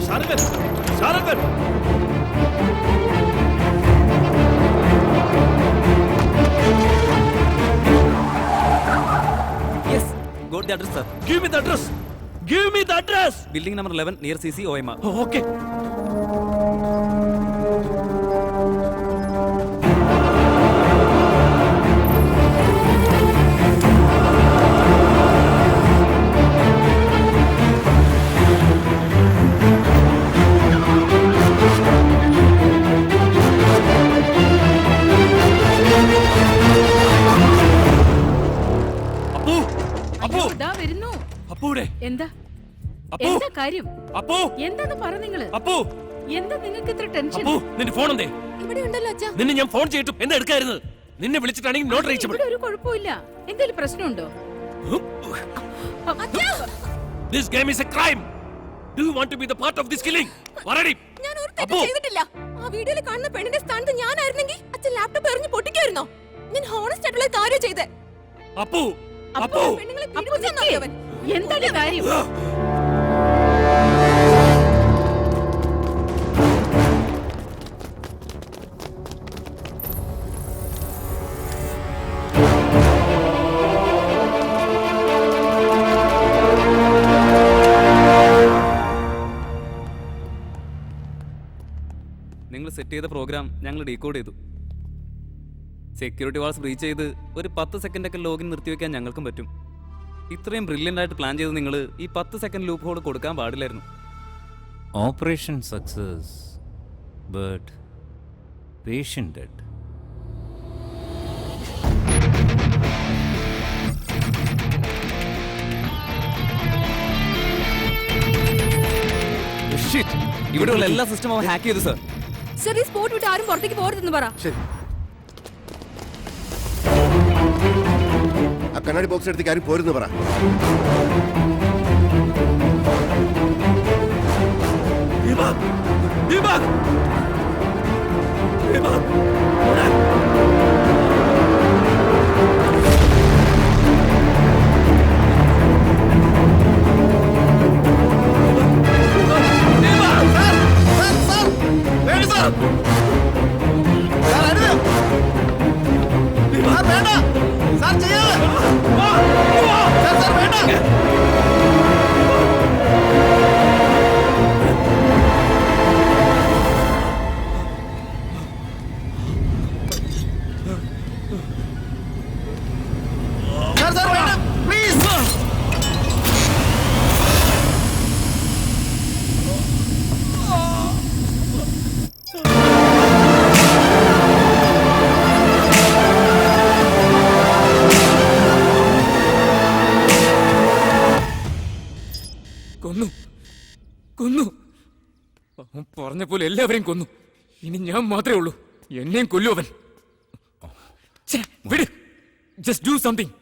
Sharangan, Sharangan. Yes, got the address, sir. Give me the address. Give me the address. Building number 11 near CC OMR. Oh, okay. എന്താ കാര്യം? എന്താന്ന് പറ നിങ്ങള്. എന്താ നിങ്ങൾക്ക് ഇത്ര ടെൻഷൻ? നിന്റെ ഫോൺ എന്തേ? ഇവിടെ ഉണ്ടല്ലോ അച്ഛാ. നിന്നെ ഞാൻ ഫോൺ ചെയ്തിട്ടും എന്താ എടുക്കായിരുന്നത്? നിന്നെ വിളിച്ചിട്ടാണെങ്കിൽ നോട്ട് റീച്ചബിൾ. ഇവിടെ ഒരു കുഴപ്പമില്ല. എന്തെങ്കിലും പ്രശ്നമുണ്ടോ? This game is a crime. Do you want to be the part of this killing? Already. ഞാൻ ഒരു തെറ്റും ചെയ്തിട്ടില്ല. ആ വീഡിയോയിൽ കാണുന്ന പെണ്ണിന്റെ സ്ഥാനത്ത് ഞാനായിരുന്നെങ്കിൽ അച്ഛൻ ലാപ്ടോപ്പ് എറിഞ്ഞ് പൊട്ടിക്കായിരുന്നോ? ഞാൻ ഹോണസ്റ്റ് ആയിട്ടുള്ള കാര്യം ചെയ്തേ. അപ്പു അപ്പു പെണ്ണുങ്ങളെ പീഡിപ്പിച്ചവൻ എന്താണ് കാര്യം? നിങ്ങൾ സെറ്റ് ചെയ്ത പ്രോഗ്രാം ഞങ്ങൾ ഡീകോഡ് ചെയ്തു. സെക്യൂരിറ്റി വാൾസ് ബ്രീച്ച് ചെയ്ത് ഒരു 10 സെക്കൻഡൊക്കെ ലോഗിൻ നിർത്തിവെക്കാൻ ഞങ്ങൾക്കും പറ്റും. ഇത്രയും ബ്രില്യൻ്റ് ആയിട്ട് പ്ലാൻ ചെയ്ത് നിങ്ങൾ ഈ 10 സെക്കൻഡ് ലൂപ്പ് ഹോൾ കൊടുക്കാൻ പാടില്ലായിരുന്നു. Operation success, but patient dead. ഇവിടെയുള്ള എല്ലാ സിസ്റ്റം അവൻ ഹാക്ക് ചെയ്തു സർ. സർ, ഈ സ്പോട്ട് വിട്ട് ആരും പുറത്തേക്ക് പോകരുതെന്ന് പറ. ശരി. ആ കണ്ണാടി ബോക്സ് എടുത്തേക്ക് ആരും പോരുന്ന് പറ. കൊന്നു. അവൻ പറഞ്ഞ പോലെ എല്ലാവരെയും കൊന്നു. ഇനി ഞാൻ മാത്രമേ ഉള്ളൂ. എന്നെയും കൊല്ലു അവൻ. വിട്. Just do something.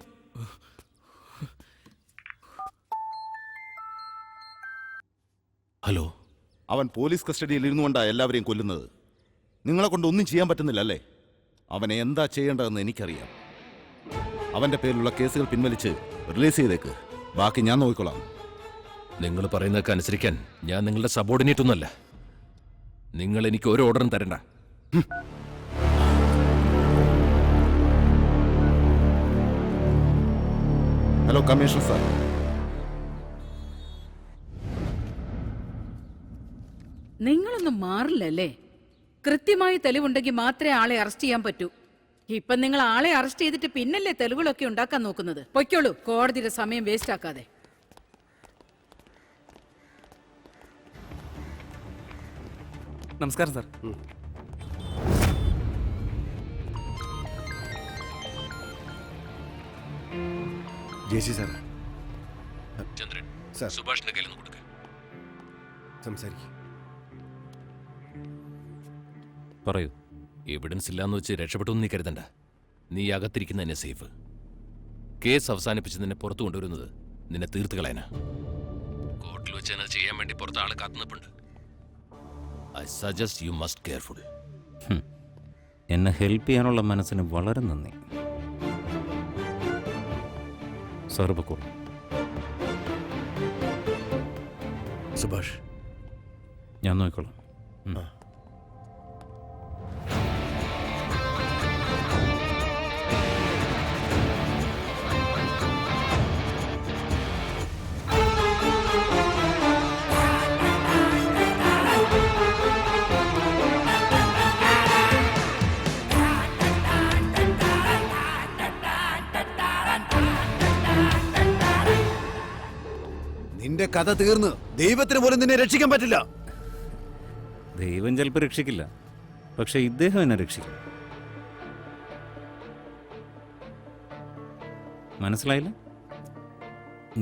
ഹലോ. അവൻ പോലീസ് കസ്റ്റഡിയിൽ ഇരുന്നുകൊണ്ടാണ് എല്ലാവരെയും കൊല്ലുന്നത്. നിങ്ങളെ കൊണ്ട് ഒന്നും ചെയ്യാൻ പറ്റുന്നില്ല അല്ലേ? അവനെ എന്താ ചെയ്യേണ്ടതെന്ന് എനിക്കറിയാം. അവന്റെ പേരിലുള്ള കേസുകൾ പിൻവലിച്ച് റിലീസ് ചെയ്തേക്ക്. ബാക്കി ഞാൻ നോക്കിക്കൊള്ളാം. നിങ്ങൾ പറയുന്നതൊക്കെ അനുസരിക്കാൻ ഞാൻ നിങ്ങളുടെ സബോർഡിനേറ്റ് ഒന്നുമല്ല. നിങ്ങൾ എനിക്ക് ഒരു ഓർഡറും തരണ്ട. Hello commissioner sir. നിങ്ങളൊന്നും മാറില്ലല്ലേ? കൃത്യമായി തെളിവുണ്ടെങ്കിൽ മാത്രമേ ആളെ അറസ്റ്റ് ചെയ്യാൻ പറ്റൂ. ഇപ്പൊ നിങ്ങൾ ആളെ അറസ്റ്റ് ചെയ്തിട്ട് പിന്നല്ലേ തെളിവുകളൊക്കെ ഉണ്ടാക്കാൻ നോക്കുന്നത്? പൊയ്ക്കോളൂ, കോടതിയുടെ സമയം വേസ്റ്റ് ആക്കാതെ. നമസ്കാരം സാർ. ജെസി സാർ. ചന്ദ്രൻ, സാർ. സുഭാഷിന്റെ കയ്യിൽ നിന്ന് കൊടുക്ക. സംസാരിക്കും. പറയൂ. എവിഡൻസ് ഇല്ലാന്ന് വെച്ച് രക്ഷപ്പെട്ടു നീ കരുതണ്ട. നീ അകത്തിരിക്കുന്ന എന്നെ സേഫ്. കേസ് അവസാനിപ്പിച്ച് നിന്നെ പുറത്തു കൊണ്ടുവരുന്നത് നിന്നെ തീർത്ത് കളയാനാ. കോർട്ടിൽ വെച്ച് എന്നെ ചെയ്യാൻ വേണ്ടി പുറത്ത് ആള് കാത്തുനിൽപ്പുണ്ട്. I suggest you must careful. എന്നെ ഹെൽപ്പ് ചെയ്യാനുള്ള മനസ്സിന് വളരെ നന്ദി സാർ. പൊക്കോളൂ. സുഭാഷ്, ഞാൻ നോക്കിക്കോളാം. നിന്റെ കഥ തീർന്ന് ദൈവത്തിന് പോലും നിന്നെ രക്ഷിക്കാൻ പറ്റില്ല. ദൈവം ചിലപ്പോൾ രക്ഷിക്കില്ല, പക്ഷെ ഇദ്ദേഹം എന്നെ രക്ഷിക്കും. മനസ്സിലായില്ല?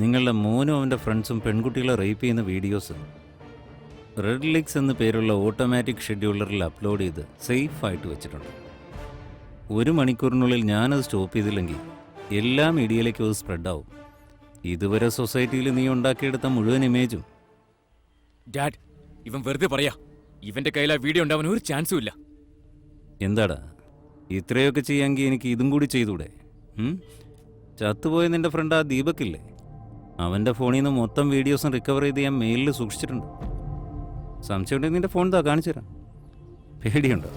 നിങ്ങളുടെ മോനും അവൻ്റെ ഫ്രണ്ട്സും പെൺകുട്ടികളെ റേപ്പ് ചെയ്യുന്ന വീഡിയോസ് റെഡ് ലിക്സ് എന്ന പേരുള്ള ഓട്ടോമാറ്റിക് ഷെഡ്യൂളറിൽ അപ്ലോഡ് ചെയ്ത് സേഫായിട്ട് വെച്ചിട്ടുണ്ട്. 1 മണിക്കൂറിനുള്ളിൽ ഞാനത് സ്റ്റോപ്പ് ചെയ്തില്ലെങ്കിൽ എല്ലാ മീഡിയയിലേക്കും അത് സ്പ്രെഡാവും. ഇതുവരെ സൊസൈറ്റിയിൽ നീ ഉണ്ടാക്കിയെടുത്ത മുഴുവൻ ഇമേജും. ഡാഡ്, ഇവൻ വെറുതെ പറയാ. ഇവന്റെ കയ്യിൽ ആ വീഡിയോ ഉണ്ടാവാൻ ഒരു ചാൻസും ഇല്ല. എന്താടാ, ഇത്രയൊക്കെ ചെയ്യാമെങ്കിൽ എനിക്ക് ഇതും കൂടി ചെയ്തൂടെ? ചത്തുപോയ നിന്റെ ഫ്രണ്ട് ആ ദീപക്കില്ലേ, അവൻ്റെ ഫോണിൽ നിന്ന് മൊത്തം വീഡിയോസും റിക്കവർ ചെയ്ത് ഞാൻ മെയിലിൽ സൂക്ഷിച്ചിട്ടുണ്ട്. സംശയമുണ്ടെങ്കിൽ നിന്റെ ഫോൺ താ, കാണിച്ചു തരാം. പേടിയുണ്ടോ?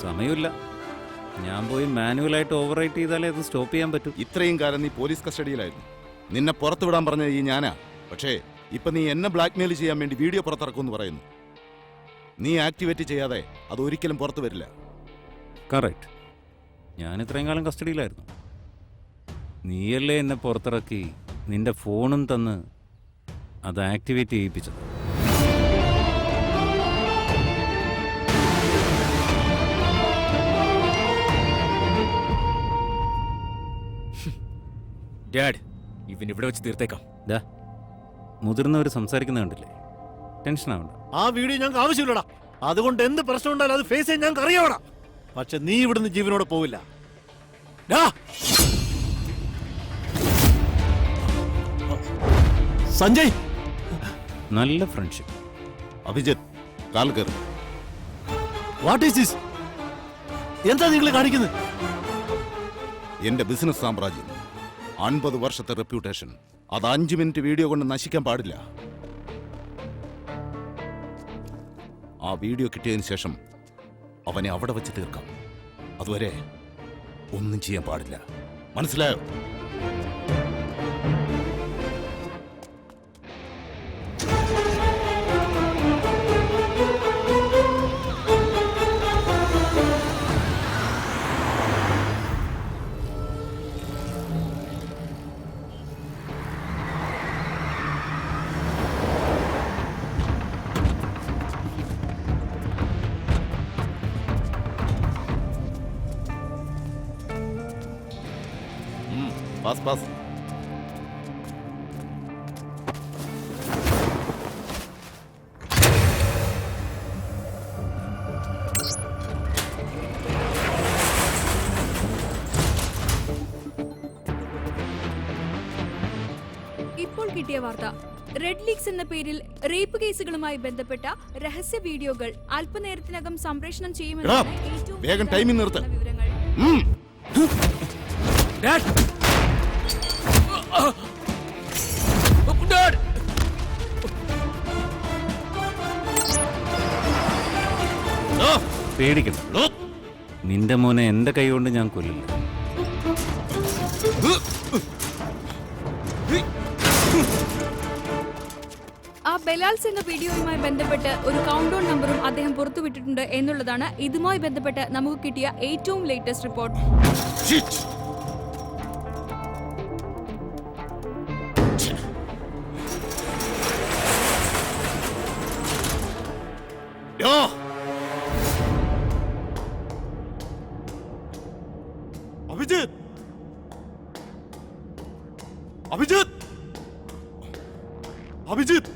സമയമില്ല. ഞാൻ പോയി മാനുവലായിട്ട് ഓവർ റൈറ്റ് ചെയ്താലേ അത് സ്റ്റോപ്പ് ചെയ്യാൻ പറ്റും. ഇത്രയും കാലം നീ പോലീസ് കസ്റ്റഡിയിലായിരുന്നു. നിന്നെ പുറത്തു വിടാൻ പറഞ്ഞ ഈ ഞാനാ. പക്ഷേ ഇപ്പൊ നീ എന്നെ ബ്ലാക്ക്മെയിൽ ചെയ്യാൻ വേണ്ടി വീഡിയോ പുറത്തിറക്കുമെന്ന് പറയുന്നു. നീ ആക്ടിവേറ്റ് ചെയ്യാതെ അത് ഒരിക്കലും പുറത്തു വരില്ല. കറക്റ്റ്. ഞാൻ ഇത്രയും കാലം കസ്റ്റഡിയിലായിരുന്നു. നീയല്ലേ എന്നെ പുറത്തിറക്കി നിന്റെ ഫോണും തന്ന് അത് ആക്ടിവേറ്റ് ചെയ്യിപ്പിച്ചത്. ഡാഡ്, ഇവൻ ഇവിടെ വെച്ച് തീർത്തേക്കാം. മുതിർന്നവർ സംസാരിക്കുന്ന കണ്ടില്ലേ? ടെൻഷൻ ആവണ്ട. ആ വീഡിയോ ഞങ്ങൾക്ക് ആവശ്യമില്ലടാ. അതുകൊണ്ട് എന്ത് പ്രശ്നം ഉണ്ടായാലും അത് ഫേസ് ചെയ്യാൻ ഞങ്ങൾക്ക് അറിയാവടാ. പക്ഷെ നീ ഇവിടുന്ന് ജീവനോടെ പോവില്ല. സഞ്ജയ്, നല്ല ഫ്രണ്ട്ഷിപ്പ്. അഭിജിത്ത്, കാൽ കയറി. What is this? എന്താ നിങ്ങൾ കാണിക്കുന്നത്? എന്റെ ബിസിനസ് സാമ്രാജ്യം, 50 വർഷത്തെ റെപ്യൂട്ടേഷൻ, അത് 5 മിനിറ്റ് വീഡിയോ കൊണ്ട് നശിക്കാൻ പാടില്ല. ആ വീഡിയോ കിട്ടിയതിന് ശേഷം അവനെ അവിടെ വെച്ച് തീർക്കാം. അതുവരെ ഒന്നും ചെയ്യാൻ പാടില്ല. മനസ്സിലായോ? Pass pass. ഇപ്പോൾ കിട്ടിയ വാർത്ത, റെഡ് ലീക്സ് എന്ന പേരിൽ റേപ്പ് കേസുകളുമായി ബന്ധപ്പെട്ട രഹസ്യ വീഡിയോകൾ അല്പനേരത്തിനകം സംപ്രേഷണം ചെയ്യുമെന്നാണ് ഏറ്റവും വേഗം ടൈമിംഗ് നിർത്ത്. വിവരങ്ങൾ. പേടിക്കണം. നിന്റെ മോനെ എന്റെ കൈ കൊണ്ട് ഞാൻ കൊല്ലില്ല. ആ ബലാത്സംഗ വീഡിയോയുമായി ബന്ധപ്പെട്ട് ഒരു കൗണ്ട് ഡൗൺ നമ്പറും അദ്ദേഹം പുറത്തുവിട്ടിട്ടുണ്ട് എന്നുള്ളതാണ് ഇതുമായി ബന്ധപ്പെട്ട് നമുക്ക് കിട്ടിയ ഏറ്റവും ലേറ്റസ്റ്റ് റിപ്പോർട്ട്. അഭിജിത്ത്, അഭിജിത്ത്, അഭിജിത്ത്.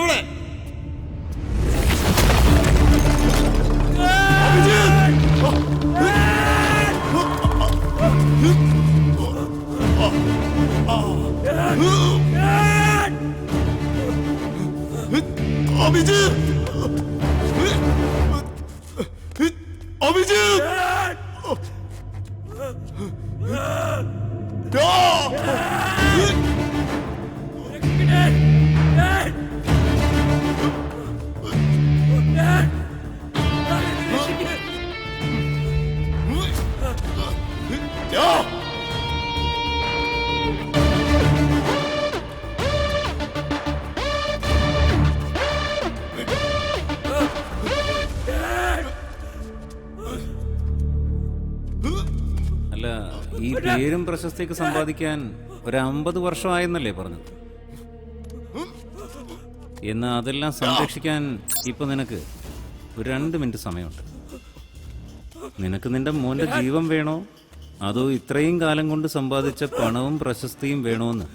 എടുത്തവളെ. അല്ല, ഈ പേരും പ്രശസ്തിയൊക്കെ സമ്പാദിക്കാൻ ഒരു 50 വർഷമായെന്നല്ലേ പറഞ്ഞത്? എന്നാ അതെല്ലാം സംരക്ഷിക്കാൻ ഇപ്പൊ നിനക്ക് ഒരു 2 മിനിറ്റ് സമയമുണ്ട്. നിനക്ക് നിന്റെ മോന്റെ ജീവൻ വേണോ, അതോ ഇത്രയും കാലം കൊണ്ട് സമ്പാദിച്ച പണവും പ്രശസ്തിയും വേണോന്ന്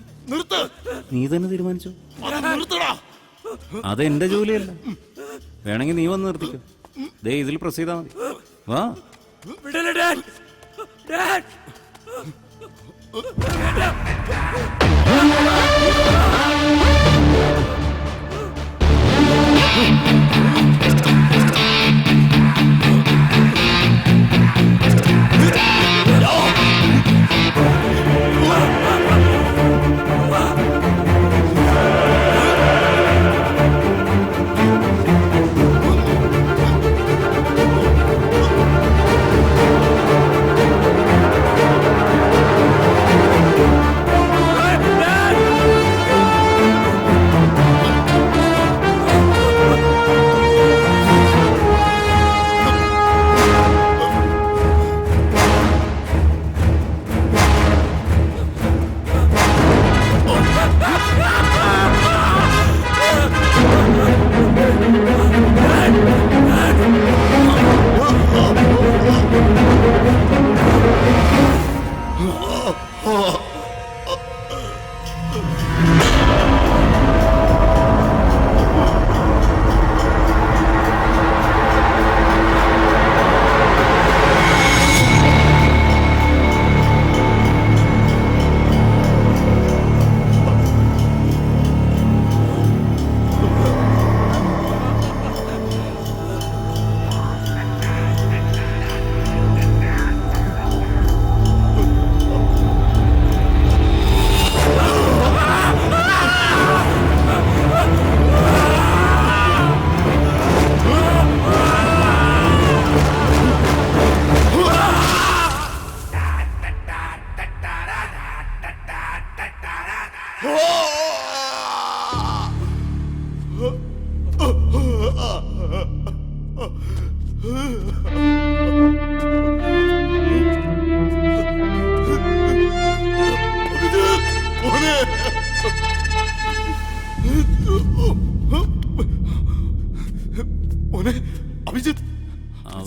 നീ തന്നെ തീരുമാനിച്ചു. അതെന്റെ ജോലിയല്ല. വേണമെങ്കിൽ നീ വന്ന് നിർത്തിക്കോ. ദേ ഇതിൽ പ്രസ് ചെയ്താൽ മതി. വാ.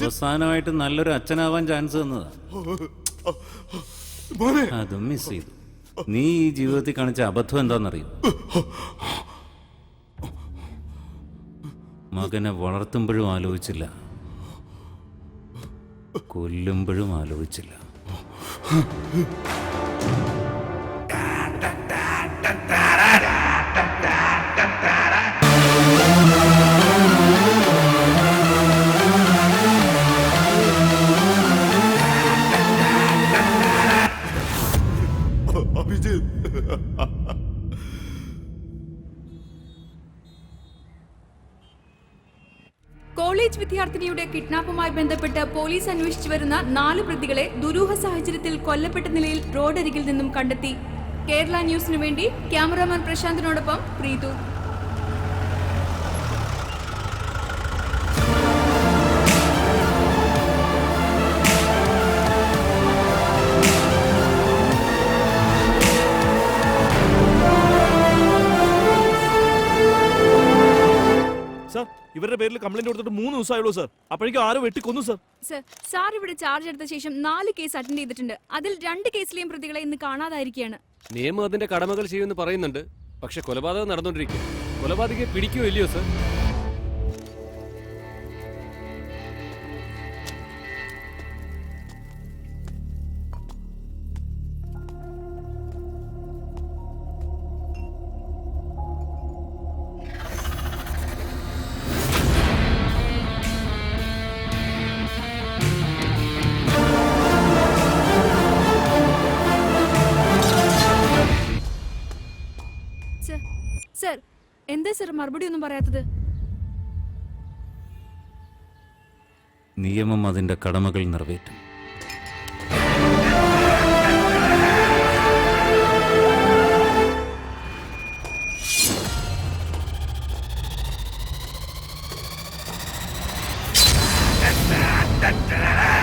അവസാനമായിട്ട് നല്ലൊരു അച്ഛനാവാൻ ചാൻസ് തന്നതാ. അതും മിസ് ചെയ്തു. നീ ഈ ജീവിതത്തിൽ കാണിച്ച അബദ്ധം എന്താണെന്നറിയും? മകനെ വളർത്തുമ്പോഴും ആലോചിച്ചില്ല, കൊല്ലുമ്പോഴും ആലോചിച്ചില്ല. കോളേജ് വിദ്യാർത്ഥിനിയുടെ കിഡ്നാപ്പുമായി ബന്ധപ്പെട്ട് പോലീസ് അന്വേഷിച്ചു വരുന്ന 4 പ്രതികളെ ദുരൂഹ സാഹചര്യത്തിൽ കൊല്ലപ്പെട്ട നിലയിൽ റോഡരികിൽ നിന്നും കണ്ടെത്തി. കേരള ന്യൂസിനു വേണ്ടി ക്യാമറാമാൻ പ്രശാന്തിനോടൊപ്പം പ്രീതു. ഇവരുടെ പേരിൽ കംപ്ലൈന്റ് കൊടുത്തിട്ട് 3 ദിവസമായുള്ളൂ സർ. അപ്പോഴേക്കും ആരോ വെട്ടിക്കൊന്നു സർ. സാർ ഇവിടെ ചാർജ് എടുത്ത ശേഷം 4 കേസ് അറ്റൻഡ് ചെയ്തിട്ടുണ്ട്. അതിൽ 2 കേസിലെയും പ്രതികളെ ഇന്ന് കാണാതായിരിക്കുകയാണ്. നിയമം അതിന്റെ കടമകൾ ചെയ്യുമെന്ന് പറയുന്നുണ്ട്, പക്ഷെ കൊലപാതകം നടന്നുകൊണ്ടിരിക്കും. കൊലപാതകയെ പിടിക്കുകയോ ഇല്ലയോ സർ? സർ എന്താ സർ മറുപടി ഒന്നും പറയാത്തത്? നിയമം അതിൻ്റെ കടമകൾ നിറവേറ്റും. Da da da da da.